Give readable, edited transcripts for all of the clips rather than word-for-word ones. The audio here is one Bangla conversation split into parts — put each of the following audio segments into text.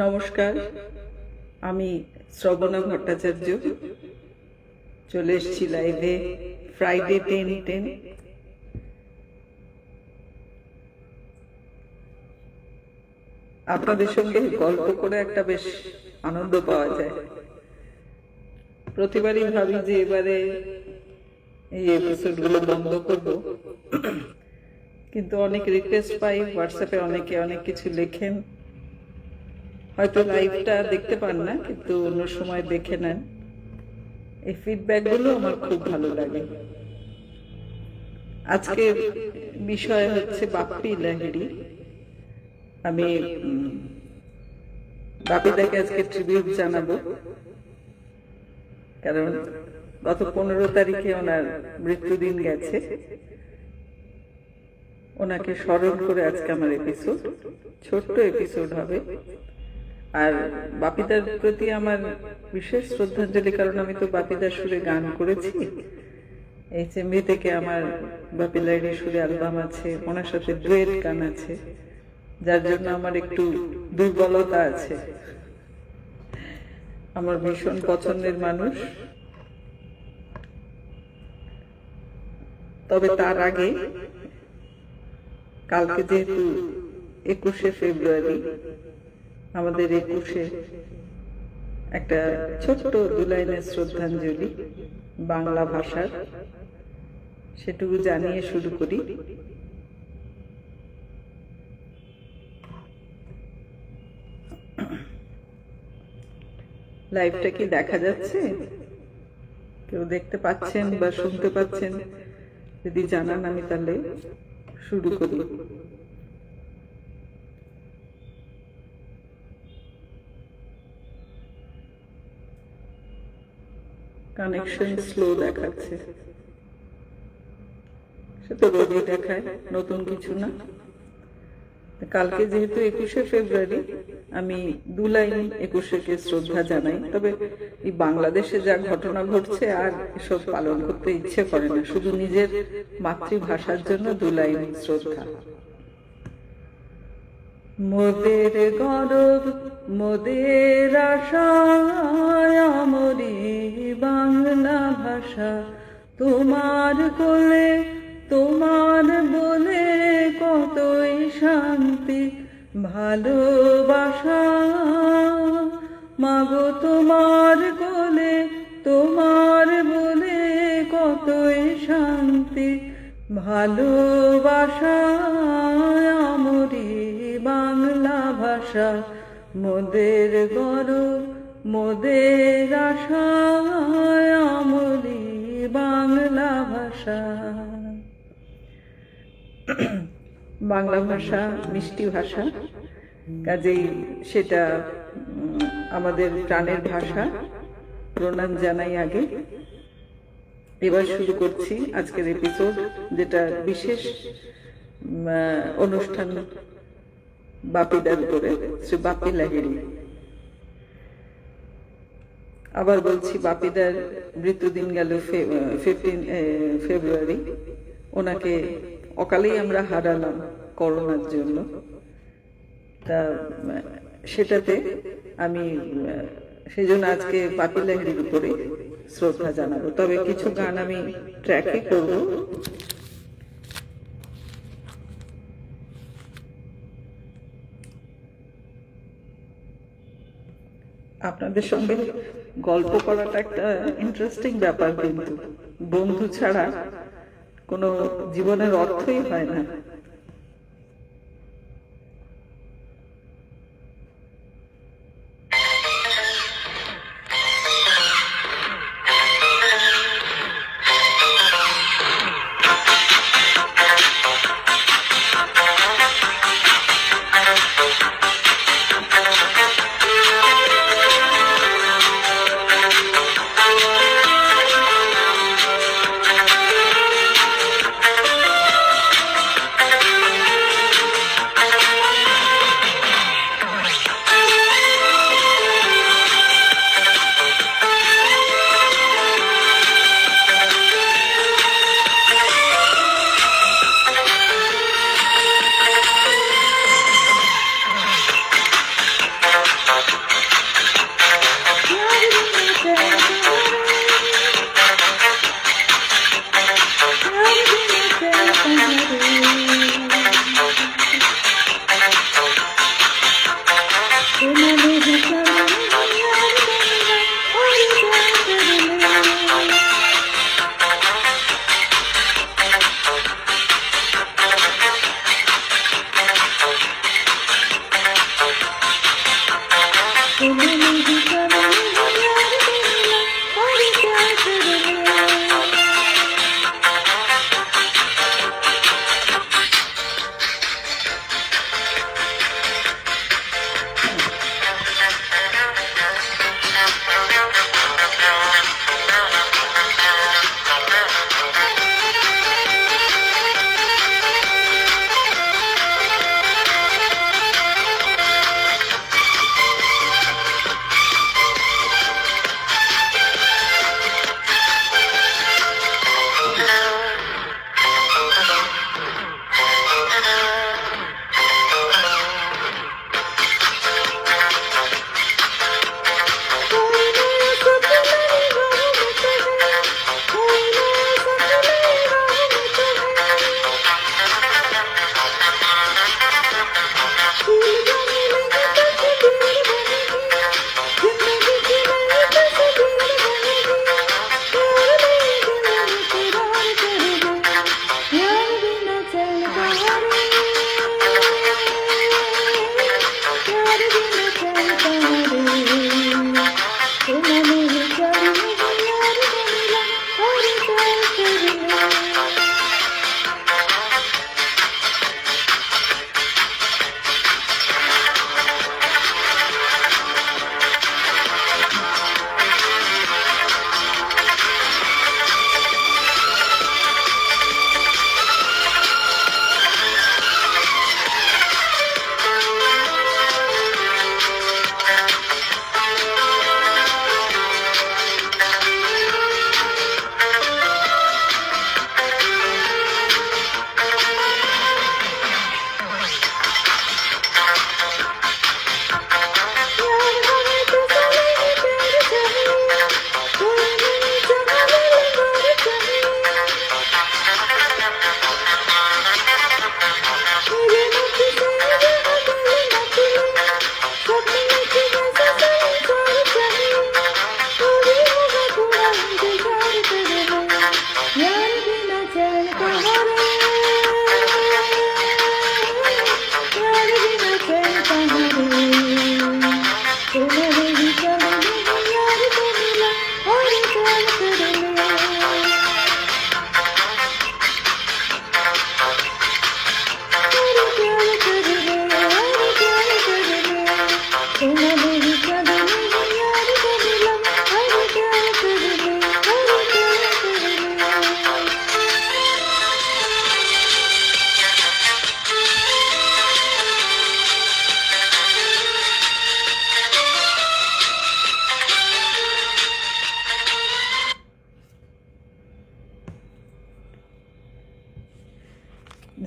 নমস্কার, আমি শ্রবণা ভট্টাচার্য চলে এসেছি লাইভে ফ্রাইডে 10:10। আপনাদের সঙ্গে গল্প করে একটা বেশ আনন্দ পাওয়া যায়। প্রতিবারই ভাবি যে এবারে এই এপিসোডগুলো বন্ধ করব, কিন্তু অনেক রিকোয়েস্ট পাই হোয়াটসঅ্যাপে, অনেকে অনেক কিছু লেখেন। হয়তো লাইভটা দেখতে পান না, কিন্তু অন্য সময় দেখে নেন। এই ফিডব্যাকগুলো আমার খুব ভালো লাগে। আজকের বিষয় হচ্ছে বাপ্পি লাহিড়ী। আমি বাপিদাকে আজকে ট্রিবিউট জানাবো, কারণ গত 15 তারিখে ওনার মৃত্যুদিন গেছে। ওনাকে স্মরণ করে আজকে আমার এপিসোড, ছোট্ট এপিসোড হবে। আর বাপিদার প্রতি আমার বিশেষ শ্রদ্ধাঞ্জলি, কারণ আমি তো বাপিদার সুরে গান করেছি। এই চেম্বি থেকে আমার বাপি লাহিড়ী সুরে অ্যালবাম আছে, ওনার সাথে ডুয়েট গান আছে, যার জন্য আমার একটু দুর্বলতা আছে। আমার ভীষণ পছন্দের মানুষ। তবে তার আগে, কালকে যেহেতু 21শে ফেব্রুয়ারি, আমাদের 21শে একটা ছোট্ট 2 লাইনের শ্রদ্ধাঞ্জলি বাংলা ভাষার, সেটুকু জানিয়ে শুরু করি। লাইভটা কি দেখা যাচ্ছে? কেউ দেখতে পাচ্ছেন বা শুনতে পাচ্ছেন? যদি জানান আমি তাহলে শুরু করি। কানেকশন স্লো দেখাচ্ছে, সে তো রোজই দেখায়, নতুন কিছু না। কালকে যেহেতু 21শে ফেব্রুয়ারি, আমি 2 লাইন 21শে শ্রদ্ধা জানাই। তবে এই বাংলাদেশে যা ঘটনা ঘটছে, আর এসব পালন করতে ইচ্ছে করে না, শুধু নিজের মাতৃভাষার জন্য 2 লাইন শ্রদ্ধা। মোদের গৌরব, মোদের আশা, আমরি বাংলা ভাষা, তোমার কোলে, তোমার বলে কতই শান্তি ভালোবাসা। মাগো তোমার কোলে, তোমার বলে কতই শান্তি ভালোবাসা, আমরি বাংলা ভাষা, মোদের গৌরব, মোদের আশা, আমরি বাংলা ভাষা। বাংলা ভাষা মিষ্টি ভাষা, কাজেই সেটা আমাদের প্রাণের ভাষা। প্রণাম জানাই আগে। এবার শুরু করছি আজকের এপিসোড, যেটা বিশেষ অনুষ্ঠান বাপিদার উপরে, শ্রী বাপি লাহিড়ী। আবার বলছি, বাপিদার মৃত্যুদিন গেল 15 ফেব্রুয়ারি। ওনাকে অকালেই আমরা হারালাম করোনার জন্য। তা সেটাতে আমি সেই জন্য আজকে বাপি লাহিড়ীর উপরে শ্রদ্ধা জানাবো। তবে কিছু গান আমি ট্র্যাকে করব। আপনাদের সঙ্গে গল্প করাটা একটা ইন্টারেস্টিং ব্যাপার, কিন্তু বন্ধু ছাড়া কোনো জীবনের অর্থই হয় না।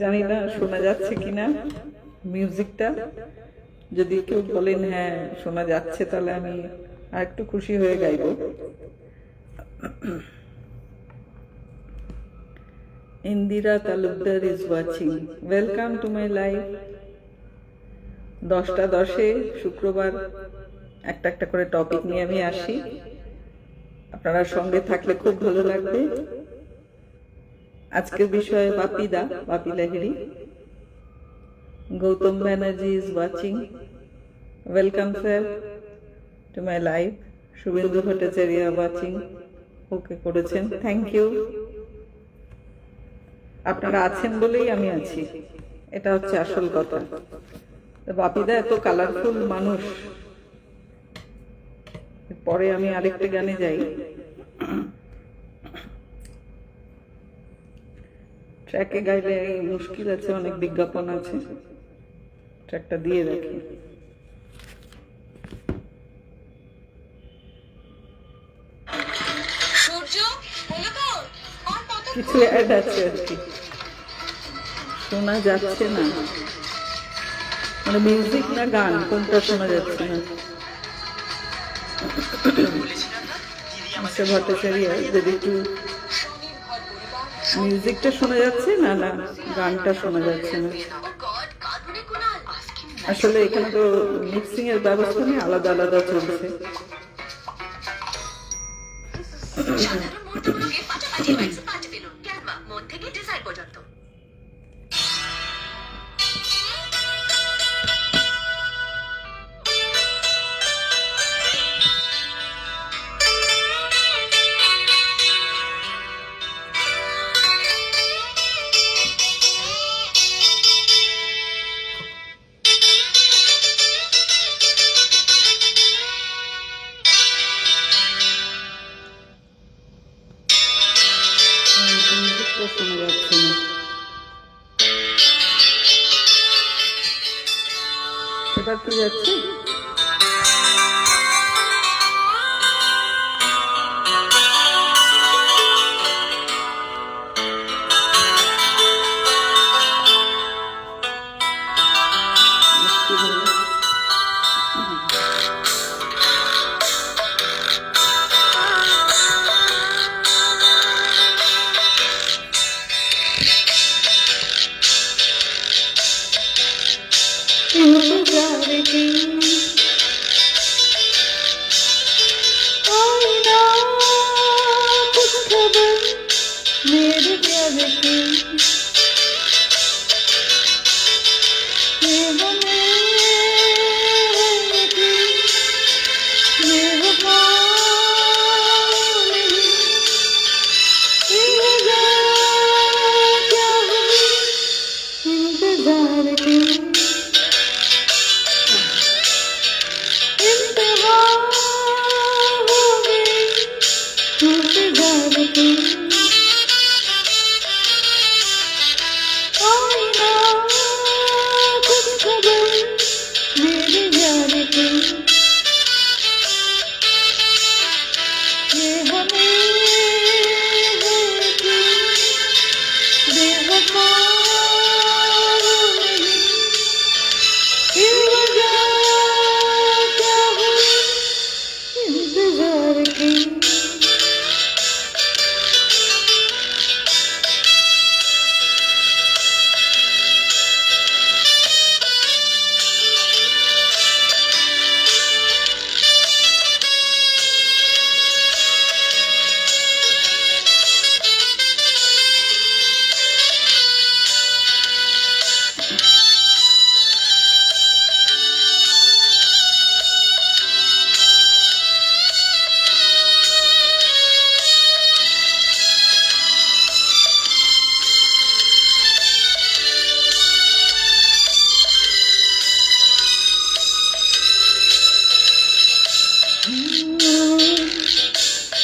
জানি না শোনা যাচ্ছে কিনা মিউজিকটা। যদি কেউ বলেন হ্যাঁ শোনা যাচ্ছে, তাহলে আমি আর একটু খুশি হয়ে গাইব। Indira Talukdar is watching. Welcome to my live. 10টা 10-এ শুক্রবার একটা একটা করে টপিক নিয়ে আমি আসি। আপনারা সঙ্গে থাকলে খুব ভালো লাগবে। আজকের বিষয় বাপিদা, Bapi Lahiri. Gautam Banerjee is watching. Welcome sir to my live. Suvendu Bhattacharya watching. Okay করেছেন, থ্যাংক ইউ। আপনারা আছেন বলেই আমি আছি, এটা হচ্ছে আসল কথা। বাপিদা এত কালারফুল মানুষ। পরে আমি আরেকটা গানে যাই। ট্র্যাকে গাইলে মুশকিল আছে, অনেক বিজ্ঞাপন আছে। ট্র্যাকটা দিয়ে রাখি। কিছু অ্যাড আছে আর কি, শোনা যাচ্ছে না। মানে মিউজিক না গান, কোনটা শোনা যাচ্ছে না? মিস্টার ভট্টাচার্য, যদি একটু মিউজিকটা শোনা যাচ্ছে না, না গানটা শোনা যাচ্ছে না। আসলে এখানে তো মিক্সিং এর ব্যবস্থা নেই, আলাদা আলাদা চলছে। শোনা যাচ্ছে না, এবার কি যাচ্ছে?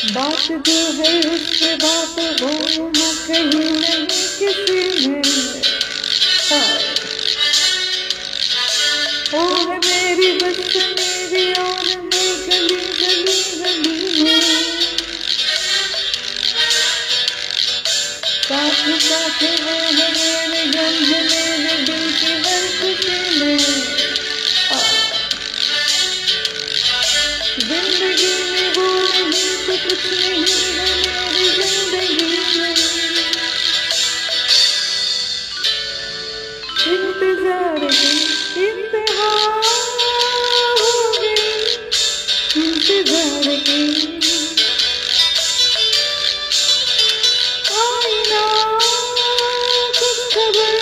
बात जो है उससे बात हो न कहीं नहीं किसी में। ओ है मेरी बस मेरी और मैं गली गली गली में, साथ साथ वो है मेरे गम है इंतजार की इंतहा हो गई, इंतजार की आई ना कुछ खबर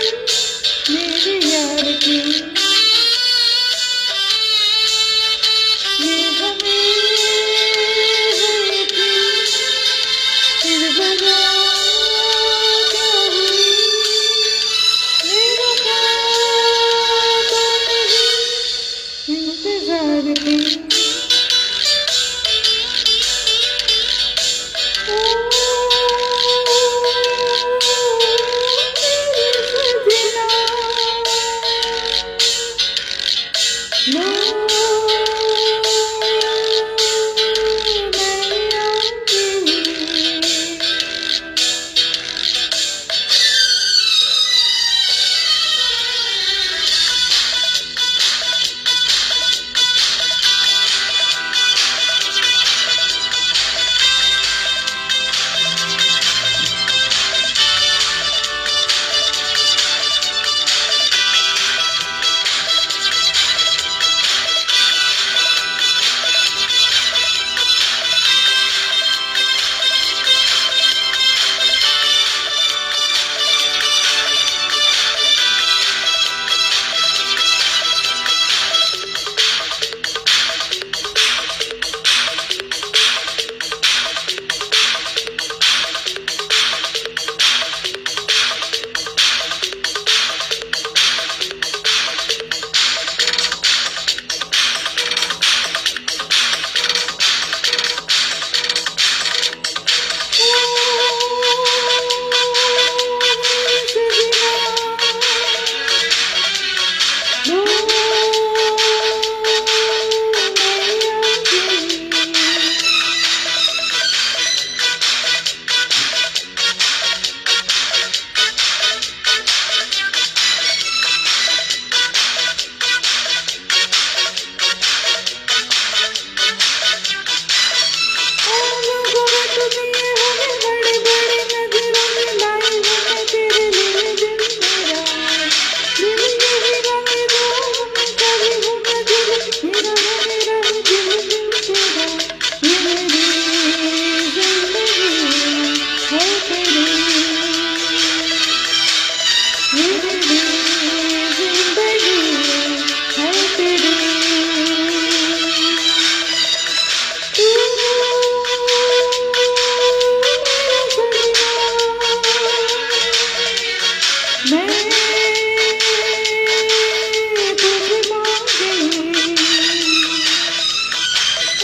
मेरे यार की। ये हमें हुई थी फिर बजा क्या हुई, मेरा ख्याल नहीं इंतजार की।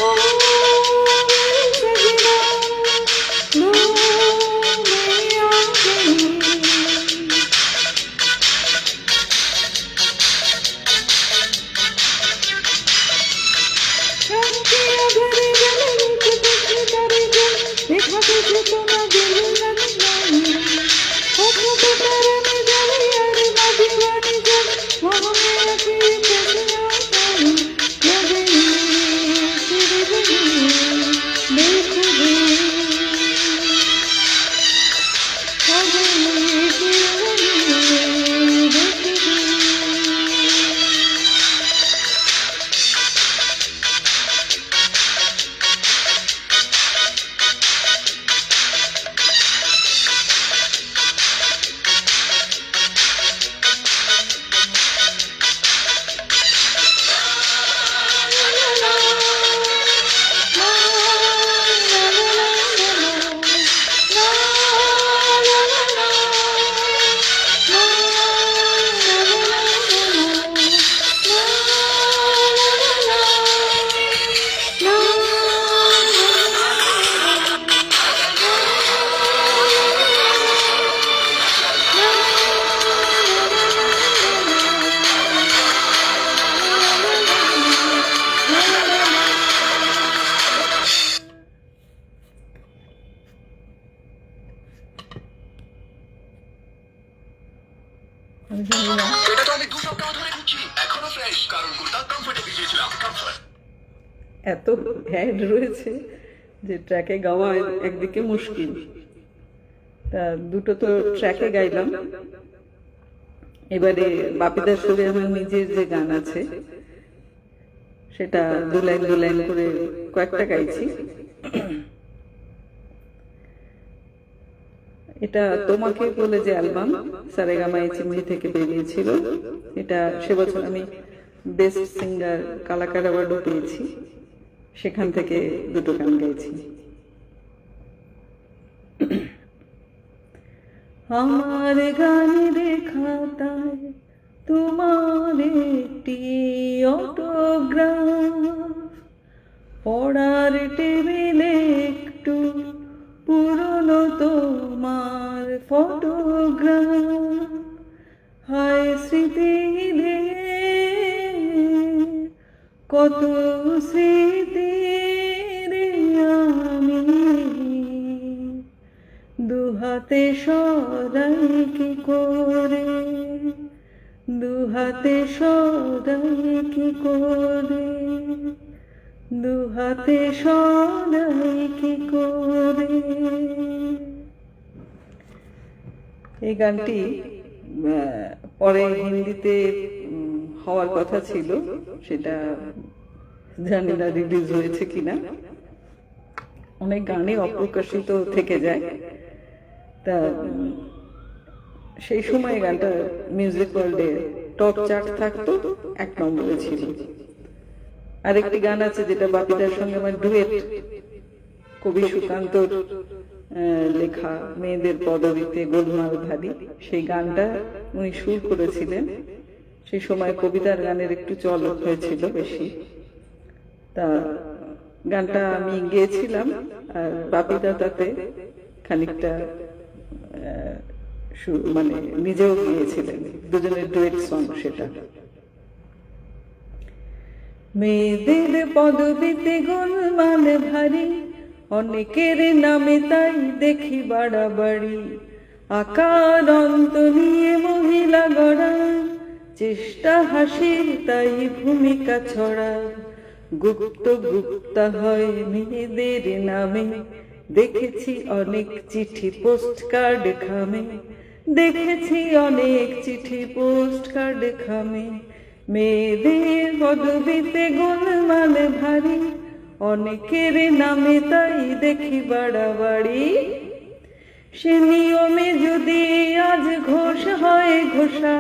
ओ मेरे सजना लो मैं आऊंगी। এটা তো আমি 2 সপ্তাহ ধরে দিচ্ছি, এখনো ফ্রেশ, কারণ কুর্তা কমফর্টে ভিজিয়েছিলাম। কমফর্ট। এত অ্যাড রয়েছে যে ট্র্যাকে গাওয়া একদিকে মুশকিল। তা দুটো তো ট্র্যাকে গাইলাম, এবারে বাপিদার সুরে আমার নিজের যে গান আছে সেটা দু লাইন করে কয়েকটা গাইছি। এটা তোমাকে বলে যে অ্যালবাম সারেগামা চিমনি থেকে বেরিয়েছিল, এটা সে বছর আমি বেস্ট সিঙ্গার কালাকার অ্যাওয়ার্ডও পেয়েছি, সেখান থেকে দুটো গান গাইছি। আমার গানের খাতায় তোমার একটি অটোগ্রাফ, পড়ার টেবিলে একটু পুরনো তোমার ফটোগ্রাফ, হায় স্মৃতি রে কত স্মৃতি রে আমি দুহাতে সরাই কি করে, দুহাতে সরাই কি করে, দুহাতে সরাই কি করে। এই গানটি পরে হিন্দিতে হওয়ার কথা ছিল, সেটা জানি না রিলিজ হয়েছে কিনা, অনেক গানে অপ্রকাশিত থেকে যায়। তা সেই সময় গানটা মিউজিক ওয়ার্ল্ডে টপ চার্ট থাকতো, 1 নম্বরে ছিল। আরেকটি গান আছে যেটা বাপিদার সঙ্গে আমার ডুয়েট, কবি সুকান্তর লেখা মেয়েদের পদবীতে গোলমাল ভারী, সেই গানটা উনি সুর করেছিলেন। সেই সময় কবিতার গানের একটু চল হয়েছিল বেশি, তা গানটা আমি গেয়েছিলাম আর বাপিদা তাতে খানিকটা মানে নিজেও গিয়েছিলেন, দুজনের ডুয়েট সং সেটা। মেয়েদের পদবীতে গোলমাল ভারী, অনেকের নামে তাই দেখি বাড়াবাড়ি, আকার অন্ত নিয়ে মহিলা গড়া, চেষ্টা হাসি তাই ভূমিকা ছড়া, গুপ্ত গুপ্তা হয় মেয়েদের নামে, দেখেছি অনেক চিঠি পোস্ট কার্ড খামে, দেখেছি অনেক চিঠি পোস্ট কার্ড খামে, মেয়েদের পদবীতে গোলমাল ভারী, অনেকের নামে তাই দেখি বাড়াবাড়ি, সে নিয়মে যদি আজ ঘোষ হয় ঘোষা,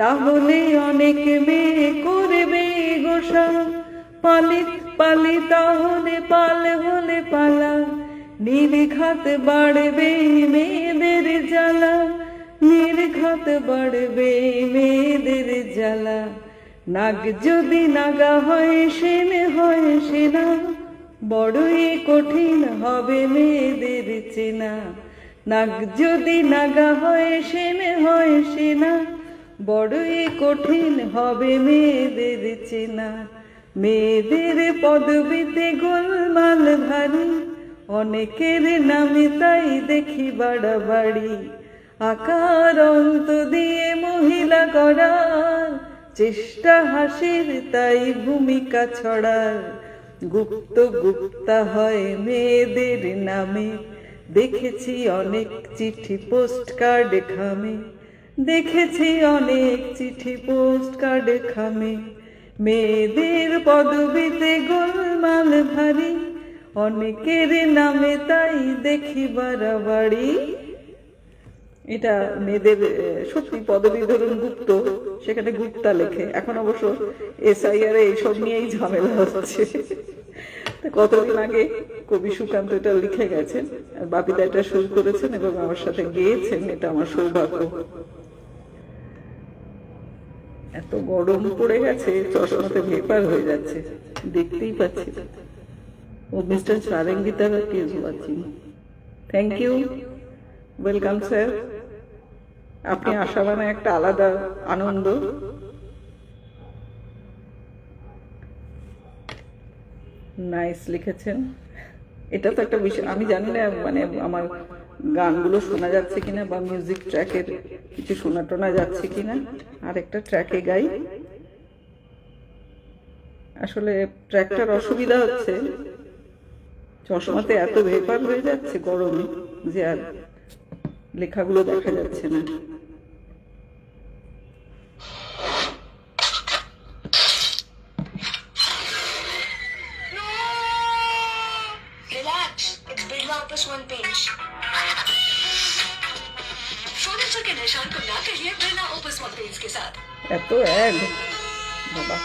তাহলে অনেক মেয়ে করবে গোসা, পালিত পালি তাহলে পাল হলে পালা, নির্ঘাত বাড়বে মেয়েদের জ্বালা, নির্ঘাত বাড়বে মেয়েদের জ্বালা, নাগ যদি নাগা হয় সেন হয় সেনা, বড়ই কঠিন হবে মেয়েদের চেনা, নাগ যদি নাগা হয় সেন হয় সেনা, বড়ই কঠিন হবে মেয়েদের চেনা, মেয়েদের পদবীতে গোলমাল ভারী, অনেকের নামে তাই দেখি বাড়াবাড়ি, আকার অন্ত দিয়ে মহিলা করার, চেষ্টা হাসির তাই ভূমিকা ছড়ার, গুপ্ত গুপ্তা হয় মেয়েদের নামে, দেখেছি অনেক চিঠি পোস্ট কার্ড খামে, দেখেছি অনেক চিঠি পোস্ট কার্ড খামে, মেয়েদের পদবীতে গোলমাল ভারী, অনেকের নামে তাই দেখি বাড়াবাড়ি। এটা মেয়েদের সত্যি পদবী ধরুন গুপ্ত, সেখানে গুপ্তা লেখে। এখন অবশ্য SIR এইসব নিয়েই ঝামেলা হচ্ছে। কতদিন আগে কবি সুকান্ত এটা লিখে গেছেন, বাপিদা এটা সুর করেছেন এবং আমার সাথে গেয়েছেন, এটা আমার সৌভাগ্য। এত গরম পড়ে গেছে, চশমাতে ভেপার হয়ে যাচ্ছে, দেখতেই পাচ্ছি। ও মিস্টার সারেঙ্গিতা is watching. Thank you, welcome sir. আপনি আসা মানে একটা আলাদা আনন্দ। নাইস লিখেছেন। এটা তো একটা বিষয়, আমি জানি না মানে আমার গানগুলো শোনা যাচ্ছে কিনা বা মিউজিক ট্র্যাকের কিছু শোনা টোনা যাচ্ছে কিনা। আর একটা ট্র্যাকে গাই, আসলে ট্র্যাকটার অসুবিধা হচ্ছে, চশমাতে এত ভেপার হয়ে যাচ্ছে গরমে যে আর লেখাগুলো দেখা যাচ্ছে না। Opus One पेंच। फर्नीचर के निशान को ना कहिए बिना Opus One पेंच के साथ। এত অ্যাড বাবা।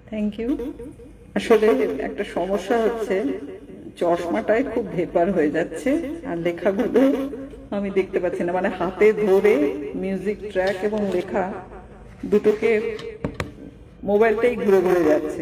Thank you. আসলে একটা সমস্যা হচ্ছে, চশমাটায় খুব ভেপার হয়ে যাচ্ছে আর লেখাগুলো আমি দেখতে পাচ্ছি না, মানে হাতে ধরে মিউজিক ট্র্যাক এবং লেখা দুটোকে মোবাইলটাই ঘুরে ঘুরে যাচ্ছে।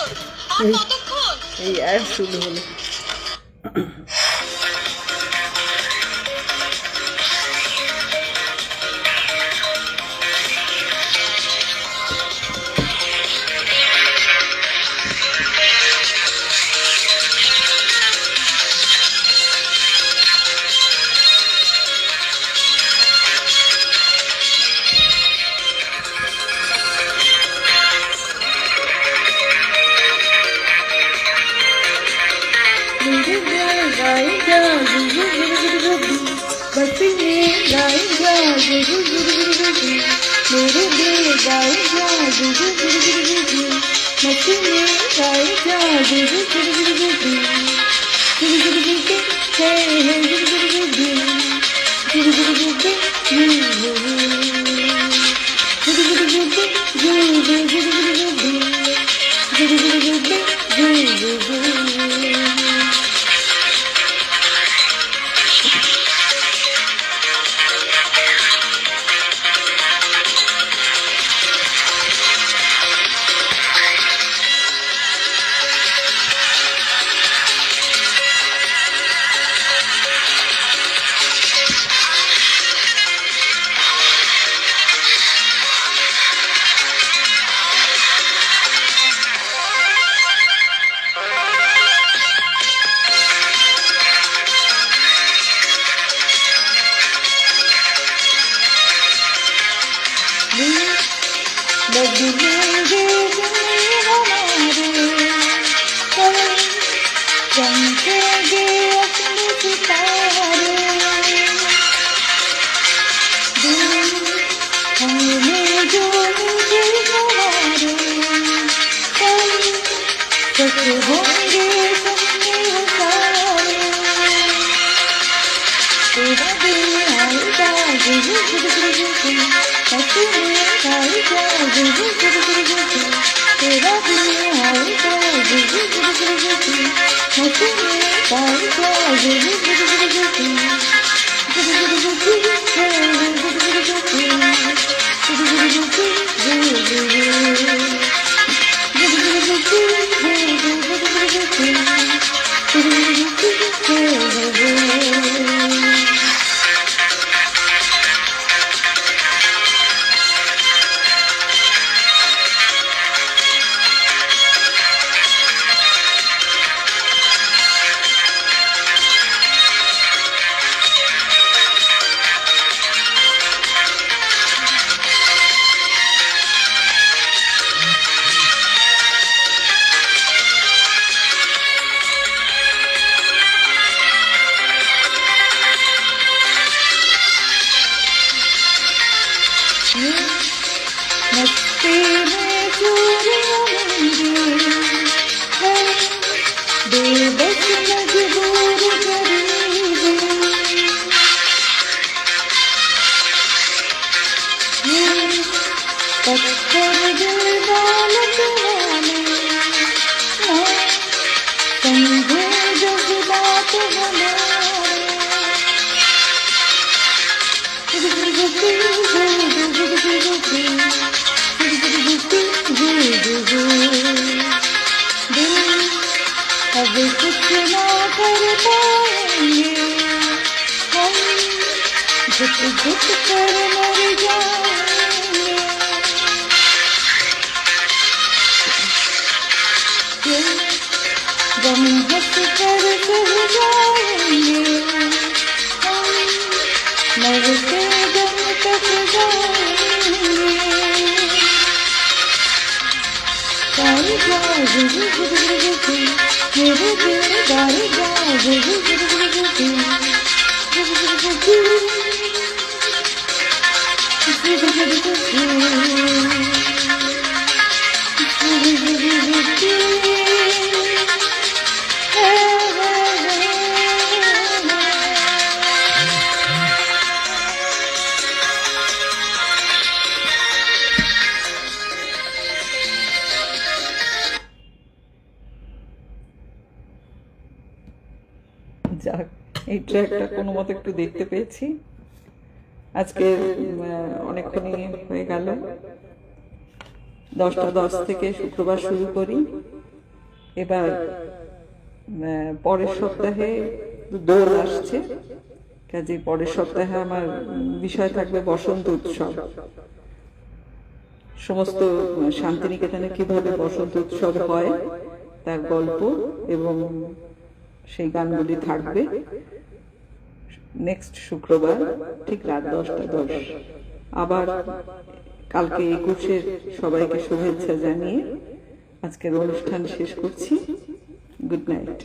তোর আর এই- কতক্ষণ এই অ্যাড শুরু হলো। যাক, এই ট্র্যাকটা কোনো মতো একটু দেখতে পেয়েছি। আজকে অনেকক্ষণই হয়ে গেল। 10টা 10 থেকে শুক্রবার শুরু করি। এবার পরের সপ্তাহে দোল আসছে, কাজে পরের সপ্তাহে আমার বিষয় থাকবে বসন্ত উৎসব। সমস্ত শান্তিনিকেতনে কিভাবে বসন্ত উৎসব হয় তার গল্প এবং সেই গানগুলি থাকবে নেক্সট শুক্রবার ঠিক রাত 10টা 10। আবার কালকে 21-এর সবাইকে শুভেচ্ছা জানিয়ে আজকের অনুষ্ঠান শেষ করছি। Good night.